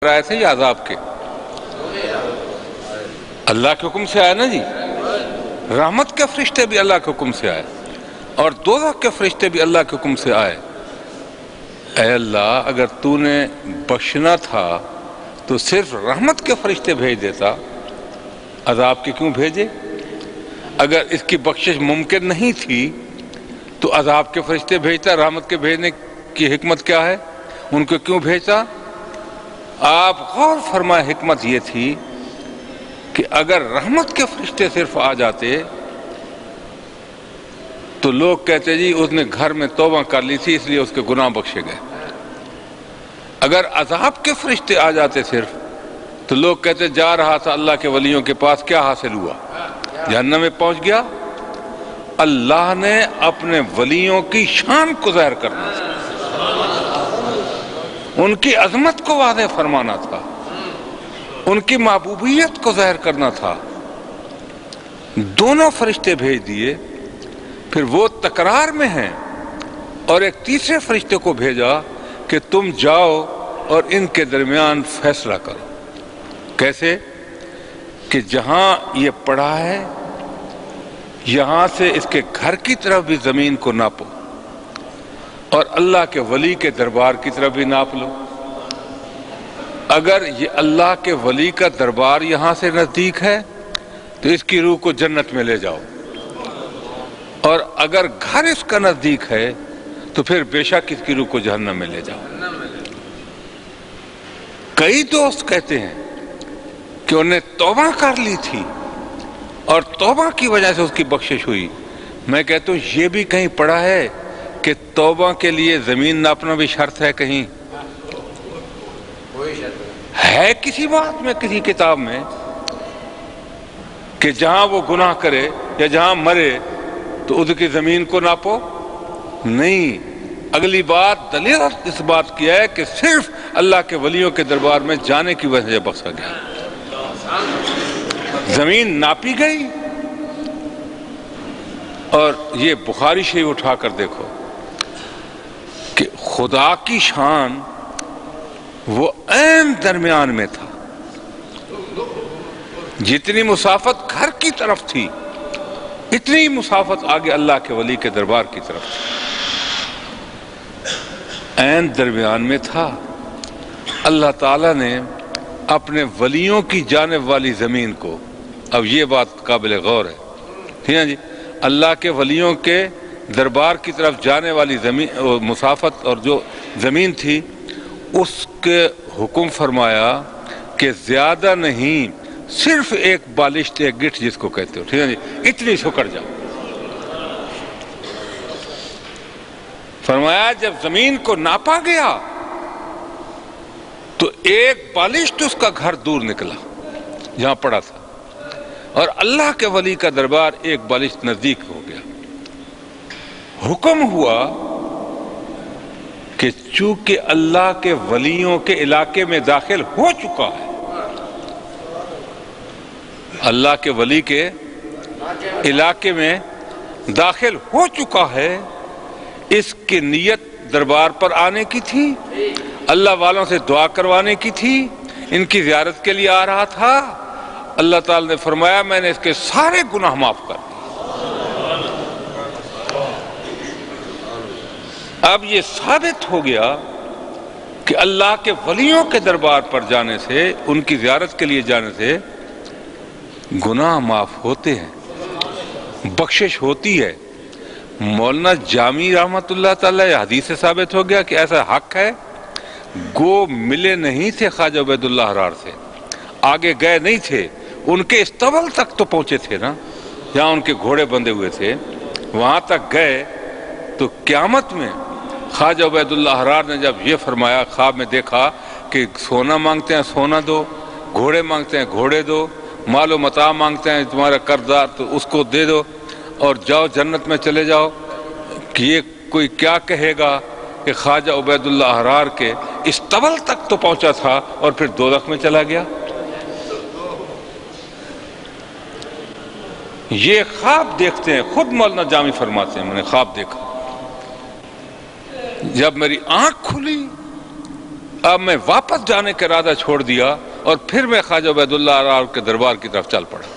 آئے تھے یا عذاب کے؟ اللہ کے حکم سے آئے نا جی. رحمت کے فرشتے بھی اللہ کے حکم سے آئے اور دوزخ کے فرشتے بھی اللہ کے حکم سے آئے. اے اللہ، اگر تو نے بخشنا تھا تو صرف رحمت کے فرشتے بھیج دیتا، عذاب کے کیوں بھیجے؟ اگر اس کی بخشش ممکن نہیں تھی تو عذاب کے فرشتے بھیجتا. رحمت کے بھیجنے کی حکمت کیا ہے؟ ان کو کیوں بھیجتا؟ آپ غور فرمائے، حکمت یہ تھی کہ اگر رحمت کے فرشتے صرف آ جاتے تو لوگ کہتے جی اس نے گھر میں توبہ کر لی تھی اس لیے اس کے گناہ بخشے گئے. اگر عذاب کے فرشتے آ جاتے صرف تو لوگ کہتے جا رہا تھا اللہ کے ولیوں کے پاس، کیا حاصل ہوا؟ جہنم میں پہنچ گیا. اللہ نے اپنے ولیوں کی شان کو ظاہر کرنا تھا، ان کی عظمت کو واضح فرمانا تھا، ان کی محبوبیت کو ظاہر کرنا تھا. دونوں فرشتے بھیج دیے، پھر وہ تکرار میں ہیں اور ایک تیسرے فرشتے کو بھیجا کہ تم جاؤ اور ان کے درمیان فیصلہ کرو. کیسے؟ کہ جہاں یہ پڑا ہے یہاں سے اس کے گھر کی طرف بھی زمین کو ناپو اور اللہ کے ولی کے دربار کی طرف بھی ناپ لو. اگر یہ اللہ کے ولی کا دربار یہاں سے نزدیک ہے تو اس کی روح کو جنت میں لے جاؤ، اور اگر گھر اس کا نزدیک ہے تو پھر بے شک اس کی روح کو جہنم میں لے جاؤ. کئی دوست کہتے ہیں کہ انہیں توبہ کر لی تھی اور توبہ کی وجہ سے اس کی بخشش ہوئی. میں کہتا ہوں یہ بھی کہیں پڑھا ہے کہ توبہ کے لیے زمین ناپنا بھی شرط ہے؟ کہیں ہے کسی بات میں، کسی کتاب میں کہ جہاں وہ گناہ کرے یا جہاں مرے تو اس کی زمین کو ناپو؟ نہیں. اگلی بات دلیل اس بات کی ہے کہ صرف اللہ کے ولیوں کے دربار میں جانے کی وجہ سے بخشا گیا. زمین ناپی گئی. اور یہ بخاری شریف اٹھا کر دیکھو کہ خدا کی شان وہ عین درمیان میں تھا. جتنی مسافت گھر کی طرف تھی اتنی مسافت آگے اللہ کے ولی کے دربار کی طرف تھی. عین درمیان میں تھا. اللہ تعالیٰ نے اپنے ولیوں کی جانب والی زمین کو، اب یہ بات قابل غور ہے، ٹھیک ہے جی، اللہ کے ولیوں کے دربار کی طرف جانے والی زمین مسافت اور جو زمین تھی اس کے حکم فرمایا کہ زیادہ نہیں، صرف ایک بالشت، ایک گٹھ جس کو کہتے ہو، ٹھیک ہے جی، اتنی سکڑ جاؤ. فرمایا جب زمین کو ناپا گیا تو ایک بالشت اس کا گھر دور نکلا جہاں پڑا تھا، اور اللہ کے ولی کا دربار ایک بالشت نزدیک ہو گیا. حکم ہوا کہ چونکہ اللہ کے ولیوں کے علاقے میں داخل ہو چکا ہے، اللہ کے ولی کے علاقے میں داخل ہو چکا ہے، اس کی نیت دربار پر آنے کی تھی، اللہ والوں سے دعا کروانے کی تھی، ان کی زیارت کے لیے آ رہا تھا. اللہ تعالی نے فرمایا میں نے اس کے سارے گناہ معاف کر دیے. اب یہ ثابت ہو گیا کہ اللہ کے ولیوں کے دربار پر جانے سے، ان کی زیارت کے لیے جانے سے گناہ معاف ہوتے ہیں، بخشش ہوتی ہے. مولانا جامی رحمت اللہ تعالی حدیث سے ثابت ہو گیا کہ ایسا حق ہے. گو ملے نہیں تھے خواجہ عبید اللہ حرار سے، آگے گئے نہیں تھے، ان کے استبل تک تو پہنچے تھے نا، جہاں ان کے گھوڑے بندھے ہوئے تھے وہاں تک گئے. تو قیامت میں خواجہ عبید اللہ حرار نے جب یہ فرمایا، خواب میں دیکھا کہ سونا مانگتے ہیں سونا دو، گھوڑے مانگتے ہیں گھوڑے دو، مال و متاع مانگتے ہیں تمہارا قرضدار تو اس کو دے دو، اور جاؤ جنت میں چلے جاؤ. کہ یہ کوئی کیا کہے گا کہ خواجہ عبید اللہ حرار کے استبل تک تو پہنچا تھا اور پھر دوزخ میں چلا گیا. یہ خواب دیکھتے ہیں، خود مولانا جامی فرماتے ہیں میں نے خواب دیکھا، جب میری آنکھ کھلی اب میں واپس جانے کا ارادہ چھوڑ دیا اور پھر میں خواجہ عبید اللہ احرار کے دربار کی طرف چل پڑا۔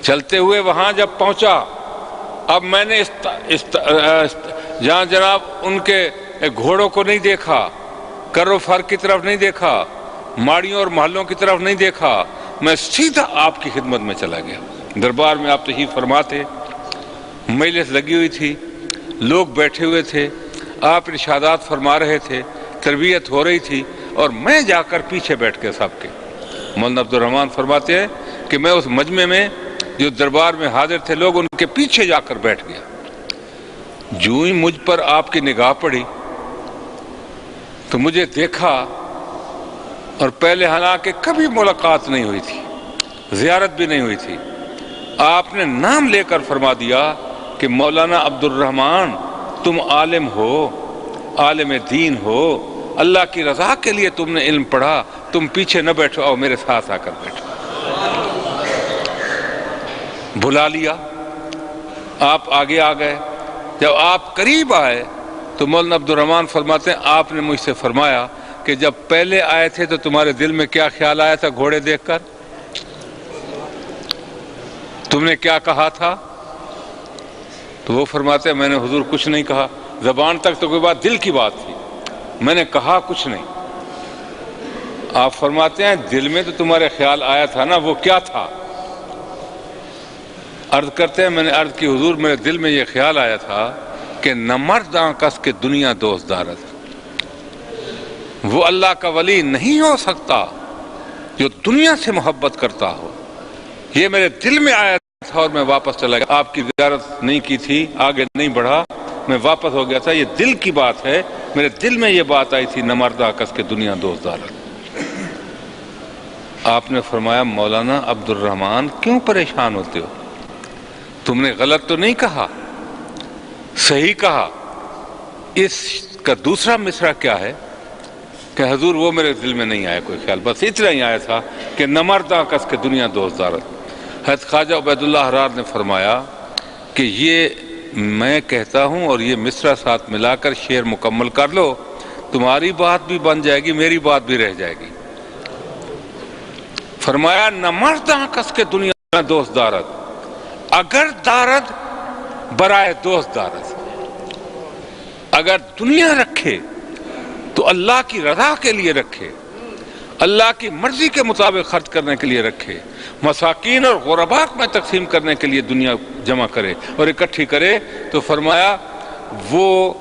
چلتے ہوئے وہاں جب پہنچا، اب میں نے جہاں جناب ان کے گھوڑوں کو نہیں دیکھا، کر و فر کی طرف نہیں دیکھا، ماڑیوں اور محلوں کی طرف نہیں دیکھا، میں سیدھا آپ کی خدمت میں چلا گیا۔ دربار میں آپ تشریف فرما تھے، مجلس لگی ہوئی تھی، لوگ بیٹھے ہوئے تھے، آپ ارشادات فرما رہے تھے، تربیت ہو رہی تھی، اور میں جا کر پیچھے بیٹھ کے سب کے۔ مولانا عبد الرحمن فرماتے ہیں کہ میں اس مجمع میں جو دربار میں حاضر تھے لوگ، ان کے پیچھے جا کر بیٹھ گیا۔ جو ہی مجھ پر آپ کی نگاہ پڑی تو مجھے دیکھا، اور پہلے حالانکہ کبھی ملاقات نہیں ہوئی تھی، زیارت بھی نہیں ہوئی تھی، آپ نے نام لے کر فرما دیا کہ مولانا عبد الرحمن تم عالم ہو، عالم دین ہو، اللہ کی رضا کے لیے تم نے علم پڑھا، تم پیچھے نہ بیٹھو، اور میرے ساتھ آ کر بیٹھو۔ بلا لیا، آپ آگے آ گئے۔ جب آپ قریب آئے تو مولانا عبد الرحمن فرماتے ہیں آپ نے مجھ سے فرمایا کہ جب پہلے آئے تھے تو تمہارے دل میں کیا خیال آیا تھا گھوڑے دیکھ کر؟ تم نے کیا کہا تھا؟ تو وہ فرماتے ہیں میں نے حضور کچھ نہیں کہا، زبان تک تو کوئی بات، دل کی بات تھی، میں نے کہا کچھ نہیں۔ آپ فرماتے ہیں دل میں تو تمہارے خیال آیا تھا نا، وہ کیا تھا؟ عرض کرتے ہیں میں نے عرض کی حضور میرے دل میں یہ خیال آیا تھا کہ نہ مرداں کس کے دنیا دوست دارد، وہ اللہ کا ولی نہیں ہو سکتا جو دنیا سے محبت کرتا ہو۔ یہ میرے دل میں آیا تھا اور میں واپس چلا گیا، آپ کی زیارت نہیں کی تھی، آگے نہیں بڑھا، میں واپس ہو گیا تھا۔ یہ دل کی بات ہے، میرے دل میں یہ بات آئی تھی، نہ مرداں کس کے دنیا دوست دارد۔ آپ نے فرمایا مولانا عبد الرحمن کیوں پریشان ہوتے ہو؟ تم نے غلط تو نہیں کہا، صحیح کہا۔ اس کا دوسرا مصرع کیا ہے کہ حضور وہ میرے دل میں نہیں آیا کوئی خیال، بس اتنا ہی آیا تھا کہ نہ مرداں کس کے دنیا دوست دارد۔ حضرت خواجہ عبید اللہ احرار نے فرمایا کہ یہ میں کہتا ہوں اور یہ مصرع ساتھ ملا کر شعر مکمل کر لو، تمہاری بات بھی بن جائے گی، میری بات بھی رہ جائے گی۔ فرمایا نہ مرداں کس کے دنیا دوست دارد، اگر دارد برائے دوست دارد، اگر دنیا رکھے تو اللہ کی رضا کے لیے رکھے، اللہ کی مرضی کے مطابق خرچ کرنے کے لیے رکھے، مساکین اور غرباء میں تقسیم کرنے کے لیے دنیا جمع کرے اور اکٹھی کرے۔ تو فرمایا وہ